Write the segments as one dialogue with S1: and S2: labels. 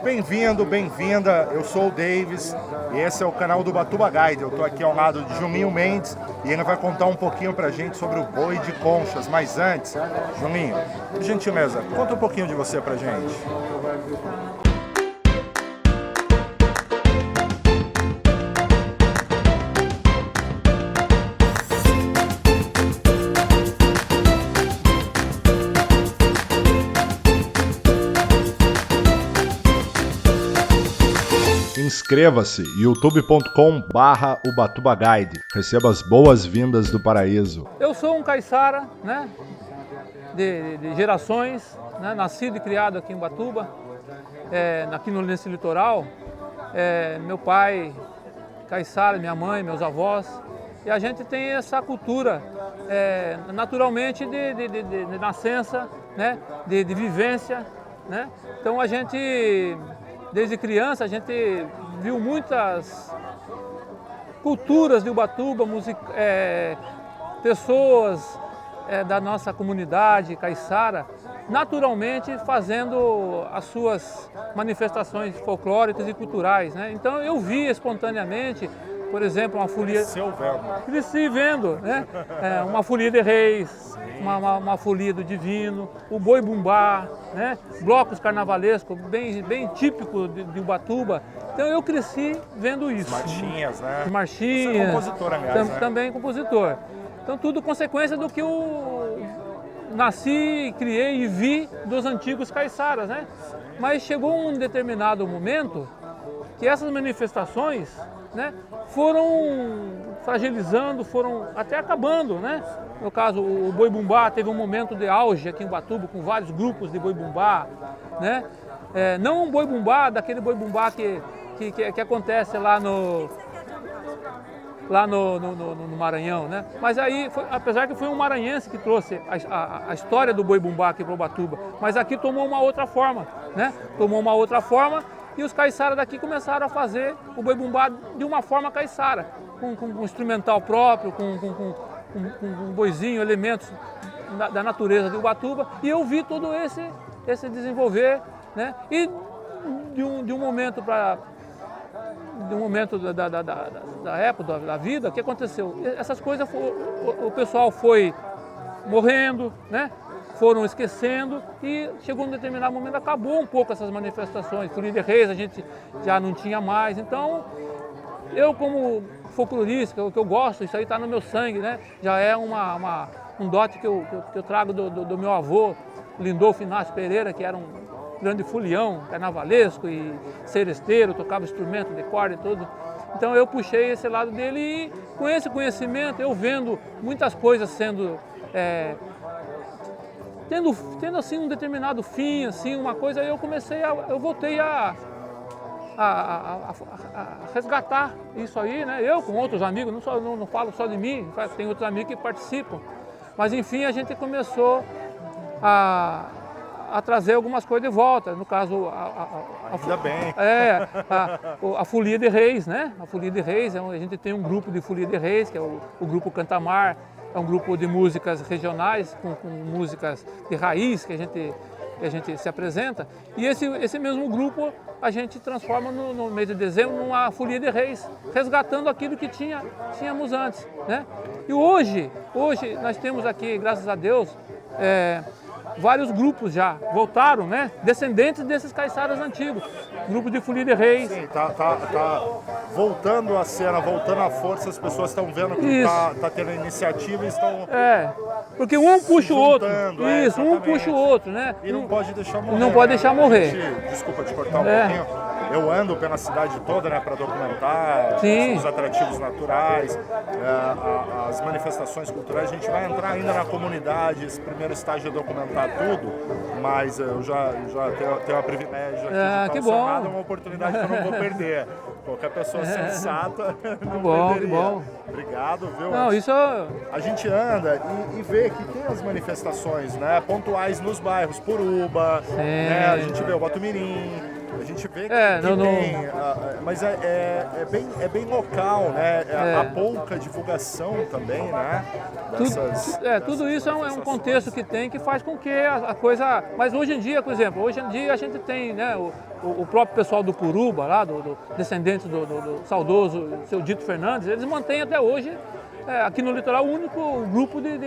S1: Bem-vindo, bem-vinda, eu sou o Davis e esse é o canal do Ubatuba Guide. Eu estou aqui ao lado de Juninho Mendes e ele vai contar um pouquinho pra gente sobre o boi de conchas. Mas antes, Juninho, por gentileza, conta um pouquinho de você pra gente. Inscreva-se, youtube.com/ubatubaguide. Receba as boas-vindas do paraíso.
S2: Eu sou um caiçara, né, de gerações, né, nascido e criado aqui em Ubatuba, aqui nesse litoral. Meu pai caiçara, minha mãe, meus avós, e a gente tem essa cultura naturalmente de nascença, né, de vivência, né? Então a gente, desde criança, a gente viu muitas culturas de Ubatuba, pessoas da nossa comunidade caiçara, naturalmente fazendo as suas manifestações folclóricas e culturais, né? Então eu vi espontaneamente, por exemplo, uma folia... Cresci vendo, né? Uma folia de reis, uma folia do divino, o boi bumbá, né? Blocos carnavalescos bem típico de Ubatuba. Então eu cresci vendo isso.
S1: Marchinhas, né?
S2: Marchinhas.
S1: Você é compositor, aliás, né?
S2: Também compositor. Então tudo consequência do que eu nasci, criei e vi dos antigos caiçaras, né? Mas chegou um determinado momento que essas manifestações, né, foram fragilizando, foram até acabando, né? No caso, o boi bumbá teve um momento de auge aqui em Ubatuba, com vários grupos de boi bumbá, né? Não um boi bumbá, daquele boi bumbá que acontece lá no Maranhão, né? Mas aí, apesar que foi um maranhense que trouxe a história do boi bumbá aqui para Ubatuba, mas aqui tomou uma outra forma, né? Tomou uma outra forma e os caiçaras daqui começaram a fazer o boi bumbá de uma forma caiçara, com um instrumental próprio, com um boizinho, elementos da natureza de Ubatuba, e eu vi todo esse desenvolver, né? E de um momento da época, da vida, o que aconteceu? Essas coisas, o pessoal foi morrendo, né? Foram esquecendo e chegou um determinado momento, acabou um pouco essas manifestações. Folia de Reis a gente já não tinha mais, então eu como folclorista, o que eu gosto, isso aí está no meu sangue, né? Já é um dote que eu trago do meu avô, Lindolfo Inácio Pereira, que era um grande folião, carnavalesco e seresteiro, tocava instrumento de corda e tudo. Então eu puxei esse lado dele e com esse conhecimento, eu vendo muitas coisas sendo... Tendo assim um determinado fim, assim, uma coisa, eu voltei a resgatar isso aí, né? Eu com outros amigos, não falo só de mim, tem outros amigos que participam. Mas enfim, a gente começou a trazer algumas coisas de volta, no caso
S1: Ainda bem.
S2: A folia de reis, né? A folia de reis, a gente tem um grupo de folia de reis, que é o grupo Cantamar, é um grupo de músicas regionais, com músicas de raiz que a gente se apresenta, e esse mesmo grupo a gente transforma no mês de dezembro numa folia de reis, resgatando aquilo que tínhamos antes, né? E hoje nós temos aqui, graças a Deus, vários grupos já voltaram, né? Descendentes desses caiçaras antigos, grupo de folia de reis.
S1: Sim, tá voltando a cena, voltando a força, as pessoas estão vendo que tá tendo iniciativa e estão...
S2: Porque um puxa o outro, isso, um
S1: exatamente.
S2: Puxa o outro, né?
S1: E não pode deixar morrer.
S2: Não pode deixar morrer.
S1: Desculpa te cortar um pouquinho. Eu ando pela cidade toda, né, para documentar os atrativos naturais, as manifestações culturais. A gente vai entrar ainda na comunidade, esse primeiro estágio é documentar tudo, mas eu já tenho a privilégio aqui de estar é uma oportunidade que eu não vou perder. Qualquer pessoa sensata não perderia.
S2: Que bom.
S1: Obrigado, viu?
S2: Não, isso...
S1: A gente anda e vê que tem as manifestações, né, pontuais nos bairros, Puruba, né, a gente vê o Botumirim, A gente vê que tem, mas é bem local, né? Há pouca divulgação também, né?
S2: Tudo isso é um contexto que tem que faz com que a coisa... Mas hoje em dia, por exemplo, hoje em dia a gente tem, né, o próprio pessoal do Puruba, lá, do descendentes do saudoso seu Dito Fernandes, eles mantêm até hoje, aqui no litoral, o único grupo de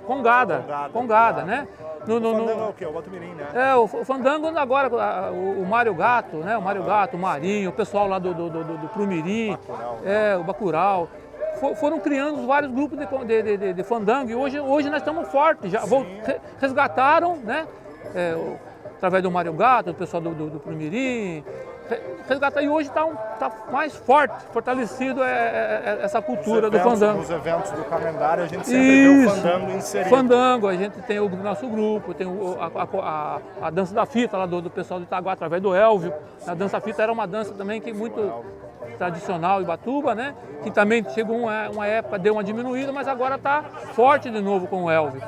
S2: congada, né?
S1: O fandango é o quê? O Guatimirim, né?
S2: O fandango agora, o Mário Gato, né? O Mário Gato, o Marinho, o pessoal lá do Prumirim, o Bacurau. Foram criando vários grupos de fandango e hoje nós estamos fortes. Já resgataram, né? Através do Mário Gato, do pessoal do Prumirim. Resgatar, e hoje está mais forte, fortalecido essa cultura do fandango.
S1: Nos eventos do calendário a gente sempre vê o fandango inserido.
S2: Fandango, a gente tem o nosso grupo, tem a dança da fita lá do pessoal do Itaguá, através do Elvio. A dança da fita era uma dança também que muito tradicional em Ubatuba, né? Que também chegou uma época, deu uma diminuída, mas agora está forte de novo com o Elvio.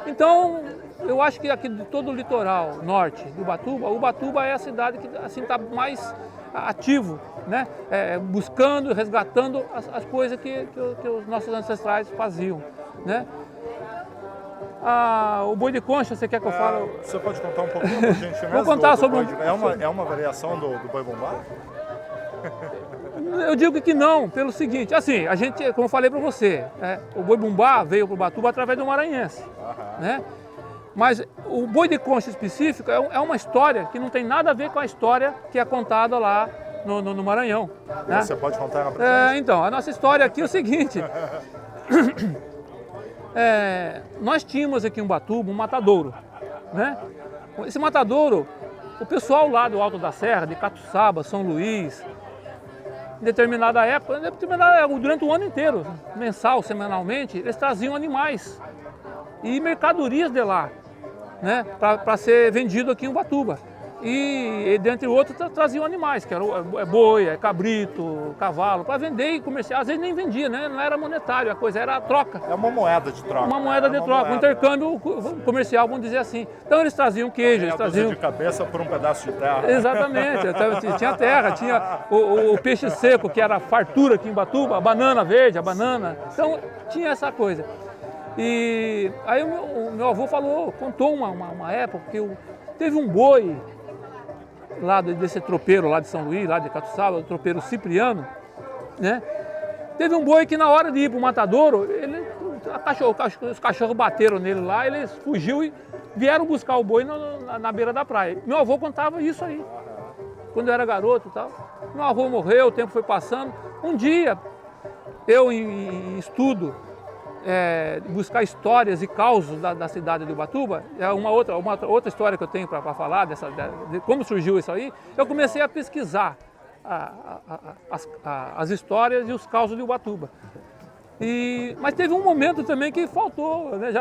S2: Então, eu acho que aqui de todo o litoral norte de Ubatuba é a cidade que assim está mais ativo, né? Buscando, resgatando as coisas que os nossos ancestrais faziam, né? O boi de concha, você quer que eu fale?
S1: Você pode contar um pouquinho pra gente mesmo?
S2: Vou contar sobre
S1: É uma variação do boi bumbá?
S2: Eu digo que não, pelo seguinte, assim, a gente, como eu falei para você, o boi bumbá veio para o Ubatuba através do maranhense, né? Mas o boi de concha específico é uma história que não tem nada a ver com a história que é contada lá no Maranhão. Né?
S1: Você pode contar pra gente?
S2: Então, a nossa história aqui é o seguinte, nós tínhamos aqui em Ubatuba um matadouro, né? Esse matadouro, o pessoal lá do Alto da Serra, de Catuçaba, São Luís, em determinada época, durante o ano inteiro, mensal, semanalmente, eles traziam animais e mercadorias de lá, né, para ser vendido aqui em Ubatuba. E dentre outros, traziam animais, que era boi, cabrito, cavalo, para vender e comerciar. Às vezes nem vendia, né? Não era monetário, a coisa era a troca.
S1: É uma moeda de troca.
S2: Uma moeda de troca, um intercâmbio comercial, vamos dizer assim. Então eles traziam queijo, eles traziam...
S1: de cabeça por um pedaço de terra.
S2: Exatamente, tinha terra, tinha o peixe seco, que era fartura aqui em Ubatuba, a banana verde, a banana. Então tinha essa coisa. E aí o meu avô contou uma época que teve um boi lá desse tropeiro lá de São Luís, lá de Catuçaba, o tropeiro Cipriano, né? Teve um boi que na hora de ir para o matadouro, os cachorros bateram nele lá, eles fugiu e vieram buscar o boi na beira da praia. Meu avô contava isso aí, quando eu era garoto e tal. Meu avô morreu, o tempo foi passando. Um dia, eu em estudo, buscar histórias e causos da cidade de Ubatuba, é uma outra história que eu tenho para falar, de como surgiu isso aí, eu comecei a pesquisar as histórias e os causos de Ubatuba. Mas teve um momento também que faltou, né?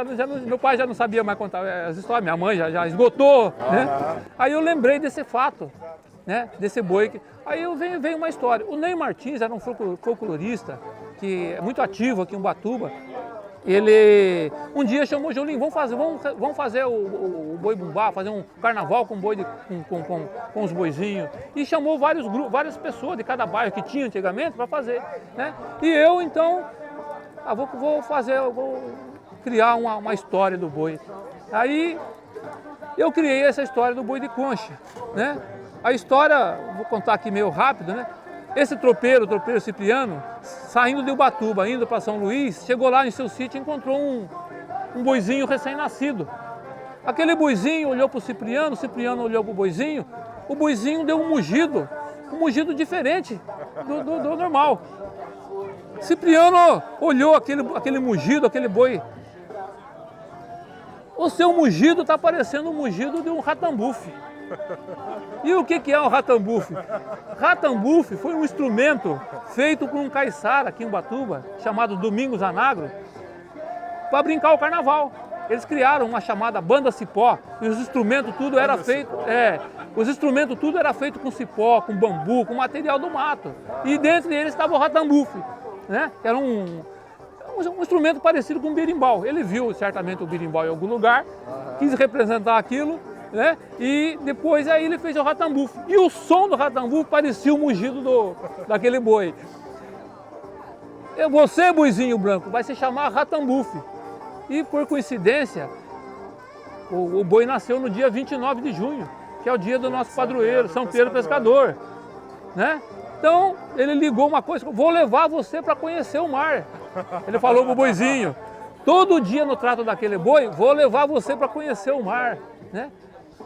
S2: Meu pai já não sabia mais contar as histórias, minha mãe já esgotou, né? Aí eu lembrei desse fato, né? Desse boi. Aí veio uma história. O Ney Martins era um folclorista que é muito ativo aqui em Ubatuba. Ele um dia chamou o Julinho, vamos fazer o boi bumbá, fazer um carnaval com boi com os boizinhos. E chamou várias pessoas de cada bairro que tinha antigamente para fazer, né? E eu então vou criar uma história do boi. Aí eu criei essa história do boi de concha, né? A história, vou contar aqui meio rápido, né? Esse tropeiro Cipriano, saindo de Ubatuba, indo para São Luís, chegou lá em seu sítio e encontrou um boizinho recém-nascido. Aquele boizinho olhou para o Cipriano olhou para o boizinho deu um mugido diferente do normal. Cipriano olhou aquele mugido, aquele boi. O seu mugido está parecendo o mugido de um ratambufe. E o que é um ratambufe? Ratambufe foi um instrumento feito por um caiçara aqui em Ubatuba, chamado Domingos Anagro, para brincar o carnaval. Eles criaram uma chamada banda cipó e os instrumentos tudo era feito, com cipó, com bambu, com material do mato. E dentro deles estava o ratambufe, né? Que era um instrumento parecido com o berimbau. Ele viu certamente o berimbau em algum lugar, quis representar aquilo. né? E depois aí ele fez o ratambufo. E o som do ratambufo parecia o mugido daquele boi. Você, boizinho branco, vai se chamar ratambufo. E por coincidência, o boi nasceu no dia 29 de junho, que é o dia do nosso padroeiro, São Pedro Pescador, né? Então, ele ligou uma coisa, vou levar você para conhecer o mar. Ele falou pro boizinho, todo dia no trato daquele boi, vou levar você para conhecer o mar, né?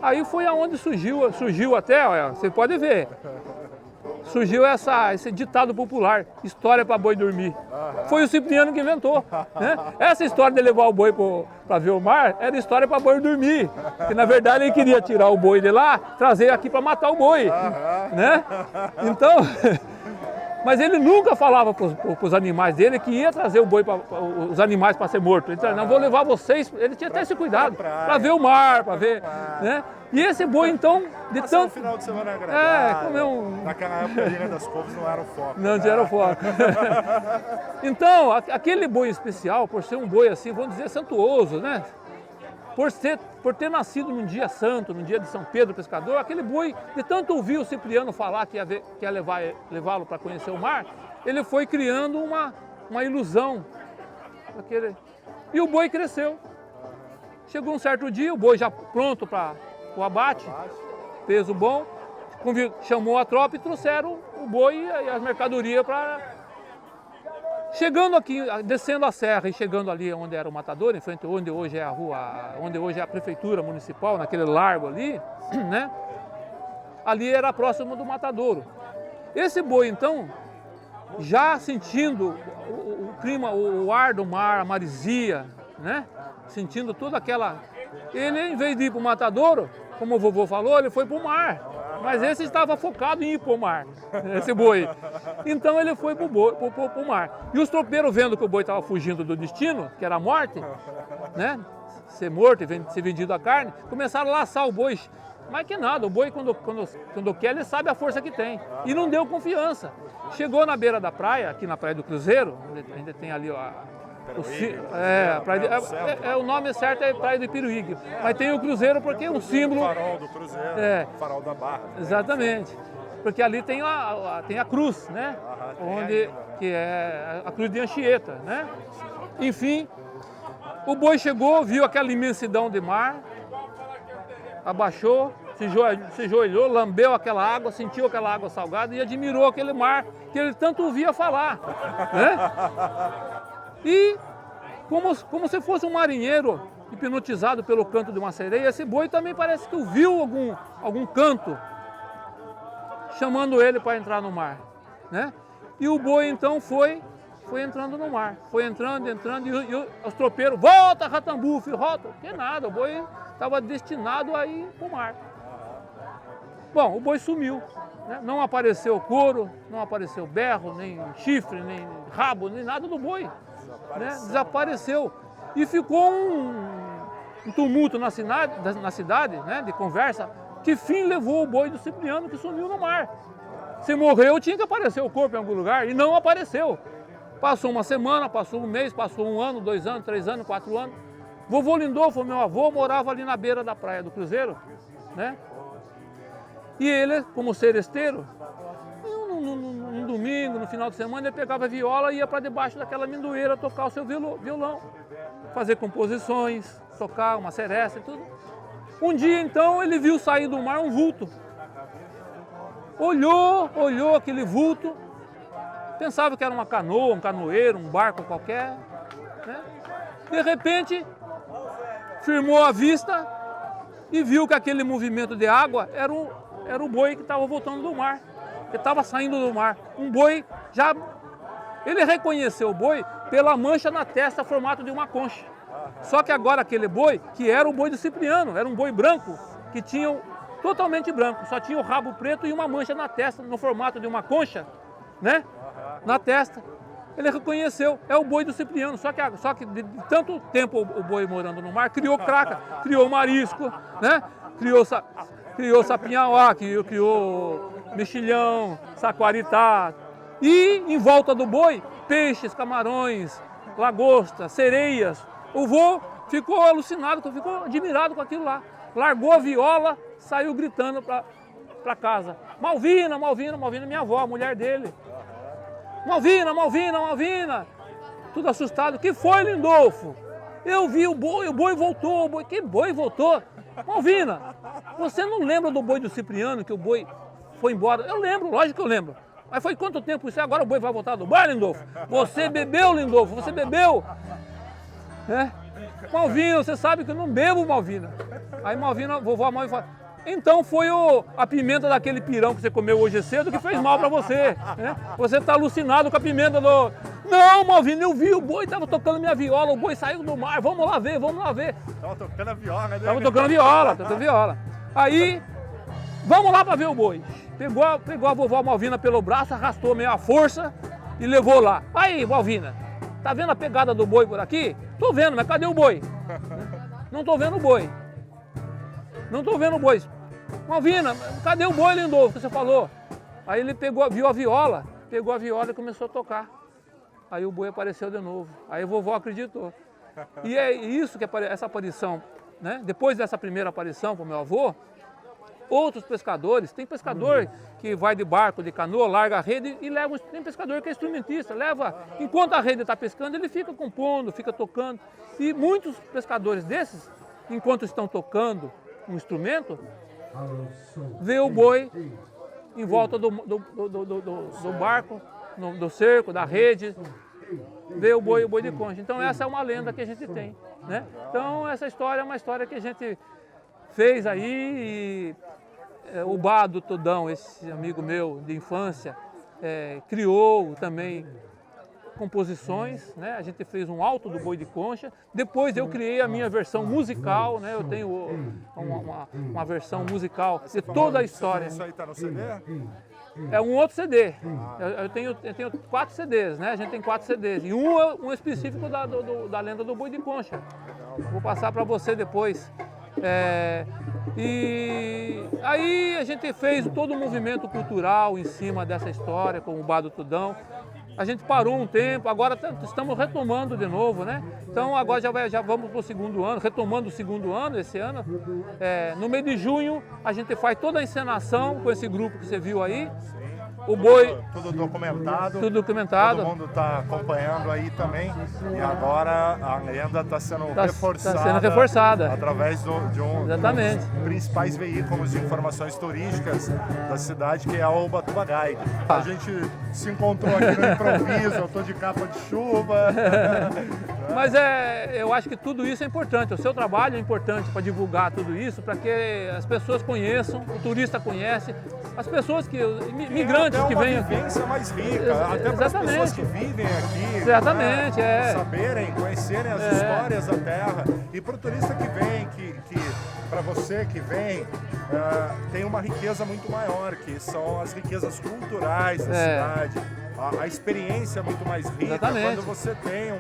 S2: Aí foi aonde surgiu até, olha, você pode ver, surgiu esse ditado popular, história para boi dormir. Foi o Cipriano que inventou, né? Essa história de levar o boi para ver o mar era história para boi dormir. Que na verdade ele queria tirar o boi de lá, trazer aqui para matar o boi, né? Então, mas ele nunca falava para os animais dele que ia trazer o boi, os animais para ser morto. Ele disse, não, vou levar vocês, ele tinha até esse cuidado, para ver o mar, para ver, né? E esse boi, então, de tanto...
S1: um final de semana agradável.
S2: Comeu
S1: Naquela época, a Ilha das Couves não era o foco.
S2: Não era o foco. Então, aquele boi especial, por ser um boi assim, vamos dizer, santuoso, né? Por ter nascido num dia santo, num dia de São Pedro Pescador, aquele boi, de tanto ouvir o Cipriano falar que ia levá-lo para conhecer o mar, ele foi criando uma ilusão. E o boi cresceu. Chegou um certo dia, o boi já pronto para o abate, peso bom, chamou a tropa e trouxeram o boi e as mercadorias para... Chegando aqui, descendo a serra e chegando ali onde era o matador, em frente onde hoje é a rua, onde hoje é a prefeitura municipal, naquele largo ali, né? Ali era próximo do matadouro. Esse boi, então, já sentindo o clima, o ar do mar, a maresia, né? Sentindo toda aquela... Ele, em vez de ir para o matadouro, como o vovô falou, ele foi para o mar. Mas esse estava focado em ir para o mar, esse boi. Então ele foi para o mar. E os tropeiros, vendo que o boi estava fugindo do destino, que era a morte, né? Ser morto e ser vendido a carne, começaram a laçar o boi. Mas que nada, o boi quando quer, ele sabe a força que tem. E não deu confiança. Chegou na beira da praia, aqui na Praia do Cruzeiro, ainda tem ali o nome certo é Praia do Ipiruígue, mas tem o Cruzeiro porque é um símbolo.
S1: O farol do Cruzeiro, o farol da Barra.
S2: Exatamente, porque ali tem a cruz, né? Que é a cruz de Anchieta, né? Enfim, o boi chegou, viu aquela imensidão de mar, abaixou, se joelhou, lambeu aquela água, sentiu aquela água salgada e admirou aquele mar que ele tanto ouvia falar, né? E, como se fosse um marinheiro hipnotizado pelo canto de uma sereia, esse boi também parece que ouviu algum canto chamando ele para entrar no mar, né? E o boi então foi entrando no mar, foi entrando, e os tropeiros, volta ratambufo, volta, que nada, o boi estava destinado a ir para o mar. Bom, o boi sumiu, né? Não apareceu couro, não apareceu berro, nem chifre, nem rabo, nem nada do boi. Né? Desapareceu e ficou um tumulto na cidade, né? De conversa, que fim levou o boi do Cipriano que sumiu no mar. Se morreu, tinha que aparecer o corpo em algum lugar e não apareceu. Passou uma semana, passou um mês, passou 1 ano, 2 anos, 3 anos, 4 anos. Vovô Lindolfo, meu avô, morava ali na beira da Praia do Cruzeiro, né? E ele, como seresteiro, num domingo, no final de semana, ele pegava a viola e ia para debaixo daquela amendoeira tocar o seu violão, fazer composições, tocar uma seresta e tudo. Um dia, então, ele viu sair do mar um vulto. Olhou aquele vulto, pensava que era uma canoa, um canoeiro, um barco qualquer, né? De repente, firmou a vista e viu que aquele movimento de água era o boi que estava voltando do mar. Ele estava saindo do mar. Um boi já... Ele reconheceu o boi pela mancha na testa, formato de uma concha. Só que agora aquele boi, que era o boi do Cipriano, era um boi branco, que tinha totalmente branco, só tinha o rabo preto e uma mancha na testa, no formato de uma concha, né? Na testa. Ele reconheceu, é o boi do Cipriano, só que de tanto tempo o boi morando no mar, criou craca, criou marisco, né? Criou sapinhauá, criou mexilhão, saquaritá. E em volta do boi, peixes, camarões, lagostas, sereias. O vô ficou alucinado, ficou admirado com aquilo lá. largou a viola, saiu gritando para casa. Malvina, Malvina, Malvina, minha avó, a mulher dele. Malvina, Malvina, Malvina. Tudo assustado. O que foi, Lindolfo? Eu vi o boi voltou. O boi... Que boi voltou? Malvina, você não lembra do boi do Cipriano, que o boi foi embora? Eu lembro, lógico que eu lembro. Mas foi quanto tempo isso? Agora o boi vai voltar do bar, Lindolfo? Você bebeu, Lindolfo, você bebeu. É? Malvina, você sabe que eu não bebo, Malvina. Aí Malvina, vovó Malvina fala, então foi a pimenta daquele pirão que você comeu hoje cedo que fez mal pra você. Né? Você tá alucinado com a pimenta do... Não, Malvina, eu vi, o boi tava tocando minha viola, o boi saiu do mar, vamos lá ver, vamos lá ver.
S1: Tava tocando a viola, né?
S2: Tava tocando viola. Aí, vamos lá pra ver o boi. Pegou a vovó Malvina pelo braço, arrastou meio a força e levou lá. Aí, Malvina, tá vendo a pegada do boi por aqui? Tô vendo, mas cadê o boi? Não tô vendo o boi. Não tô vendo o boi. Malvina, cadê o boi, Lindolfo, que você falou? Aí ele viu a viola, pegou a viola e começou a tocar. Aí o boi apareceu de novo. Aí a vovó acreditou. E é isso que essa aparição, né? Depois dessa primeira aparição para o meu avô, outros pescadores, tem pescador que vai de barco, de canoa, larga a rede e leva, tem pescador que é instrumentista, leva, enquanto a rede está pescando, ele fica compondo, fica tocando. E muitos pescadores desses, enquanto estão tocando um instrumento, vê o boi em volta do barco, do cerco, da rede, vê o boi de concha. Então essa é uma lenda que a gente tem, né? Então essa história é uma história que a gente fez aí e o Bado Tudão, esse amigo meu de infância, criou também composições, né? A gente fez um alto do boi de concha. Depois eu criei a minha versão musical, né? Eu tenho uma versão musical de toda a história.
S1: Isso aí tá no CD?
S2: É um outro CD. Eu tenho 4 CDs, né? A gente tem 4 CDs. E um específico da lenda do boi de concha. Vou passar para você depois. E aí a gente fez todo um movimento cultural em cima dessa história com o Bado Tudão. A gente parou um tempo, agora estamos retomando de novo, né? Então agora já vamos para o segundo ano, retomando o segundo ano esse ano. No mês de junho a gente faz toda a encenação com esse grupo que você viu aí. O boi...
S1: Tudo documentado.
S2: Tudo documentado.
S1: Todo mundo está acompanhando aí também. E agora a lenda está sendo reforçada.
S2: Está sendo reforçada.
S1: Através de um
S2: Exatamente.
S1: dos principais veículos de informações turísticas da cidade, que é a Ubatuba Guide. A gente se encontrou aqui no improviso, eu estou de capa de chuva.
S2: Mas eu acho que tudo isso é importante. O seu trabalho é importante para divulgar tudo isso, para que as pessoas conheçam, o turista conhece, as pessoas migrantes que vêm aqui.
S1: É uma vivência mais rica, até para as pessoas que vivem aqui.
S2: Exatamente,
S1: né? Saberem, conhecerem as histórias da terra. E para o turista que vem, para você que vem, tem uma riqueza muito maior, que são as riquezas culturais da cidade. A experiência é muito mais rica.
S2: Exatamente.
S1: Quando você tem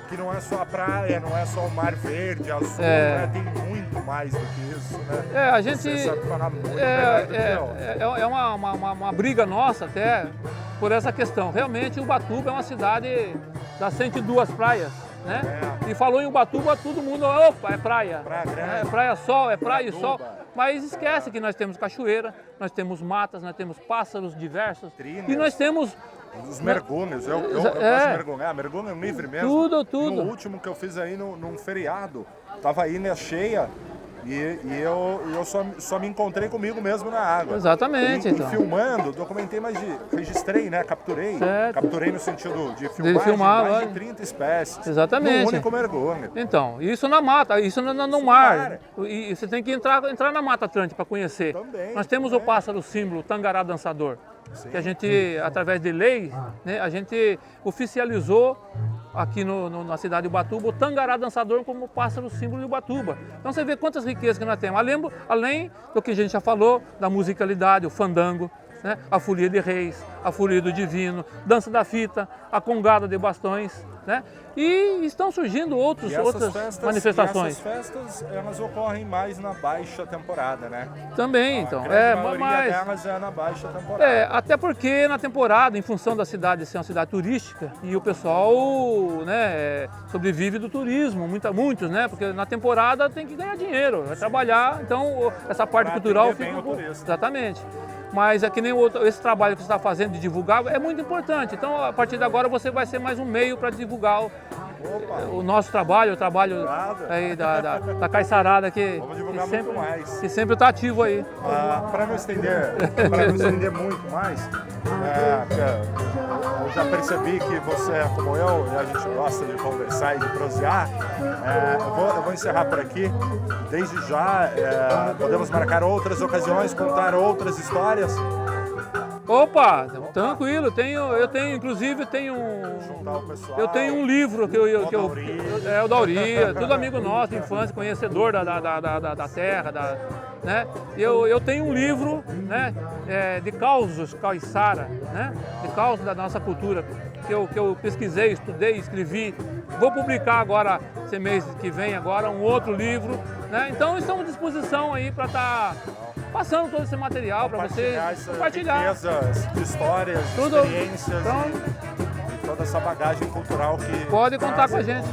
S1: que não é só a praia, não é só o mar verde, azul, né? Tem muito mais do que isso, né?
S2: A gente
S1: você sabe falar muito melhor do que eu.
S2: É uma briga nossa até por essa questão. Realmente Ubatuba é uma cidade das 102 praias, né? E falou em Ubatuba, todo mundo, opa, é praia.
S1: Praia grande.
S2: É praia sol, é praia e sol. Mas esquece que nós temos cachoeira, nós temos matas, nós temos pássaros diversos.
S1: Trilhas.
S2: E nós temos...
S1: Os mergulhos, eu gosto de mergulhar, mergulho livre mesmo.
S2: Tudo.
S1: No último que eu fiz aí num feriado, tava a ilha cheia e eu só me encontrei comigo mesmo na água.
S2: Exatamente.
S1: E filmando, documentei registrei, né, capturei.
S2: Certo.
S1: Capturei no sentido de filmar mais de 30 espécies.
S2: Exatamente.
S1: No único mergulho.
S2: Então, isso na mata, isso no mar. E você tem que entrar na Mata Atlântica para conhecer.
S1: Também,
S2: Nós temos o pássaro símbolo, o tangará dançador. Sim. Que a gente, através de lei, né, a gente oficializou aqui na cidade de Ubatuba o tangará dançador como pássaro símbolo de Ubatuba. Então você vê quantas riquezas que nós temos. Além do que a gente já falou, da musicalidade, o fandango. né? A folia de reis, a folia do divino, dança da fita, a congada de bastões, né? E estão surgindo outras manifestações.
S1: E essas festas, elas ocorrem mais na baixa temporada, né?
S2: Também, então.
S1: A maioria delas é na baixa temporada.
S2: Até porque na temporada, em função da cidade ser uma cidade turística, e o pessoal, né, sobrevive do turismo, muitos, né? Porque na temporada tem que ganhar dinheiro, vai trabalhar, então essa parte cultural fica um pouco... Exatamente. Mas é que nem esse trabalho que você está fazendo de divulgar é muito importante. Então, a partir de agora, você vai ser mais um meio para divulgar o nosso trabalho, o trabalho aí da Caiçarada que sempre está ativo aí.
S1: Para não estender muito mais, eu já percebi que você é como eu, e a gente gosta de conversar e de prosear. Eu vou encerrar por aqui. Desde já, podemos marcar outras ocasiões, contar outras histórias.
S2: Opa, tranquilo, eu tenho um livro que o Dauri, tudo amigo nosso de infância, conhecedor da terra, né? Eu tenho um livro, né, de causos caiçara, né, de causos da nossa cultura, que eu pesquisei, estudei, escrevi. Vou publicar agora, esse mês que vem agora, um outro livro, né? Então estamos à disposição aí para estar passando todo esse material para vocês compartilhar.
S1: Riquezas de histórias, tudo, experiências e toda essa bagagem cultural que...
S2: Pode contar com a gente.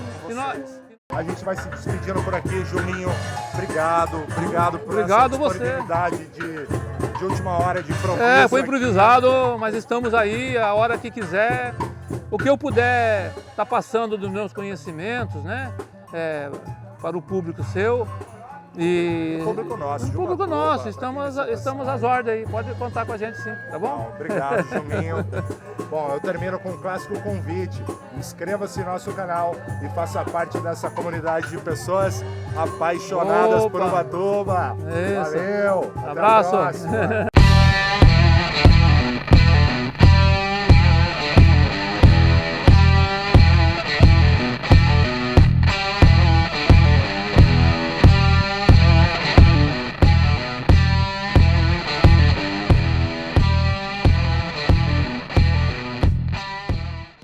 S1: A gente vai se despedindo por aqui, Juninho. Obrigado por essa disponibilidade de última hora de improviso.
S2: Foi improvisado, mas estamos aí a hora que quiser. O que eu puder estar passando dos meus conhecimentos, né, para o público seu. E público nosso, estamos às ordens aí, pode contar com a gente sim, tá bom?
S1: Obrigado, Juninho. Bom, eu termino com um clássico convite, inscreva-se no nosso canal e faça parte dessa comunidade de pessoas apaixonadas por Ubatuba.
S2: Isso.
S1: Valeu,
S2: Abraço.
S1: Até a próxima.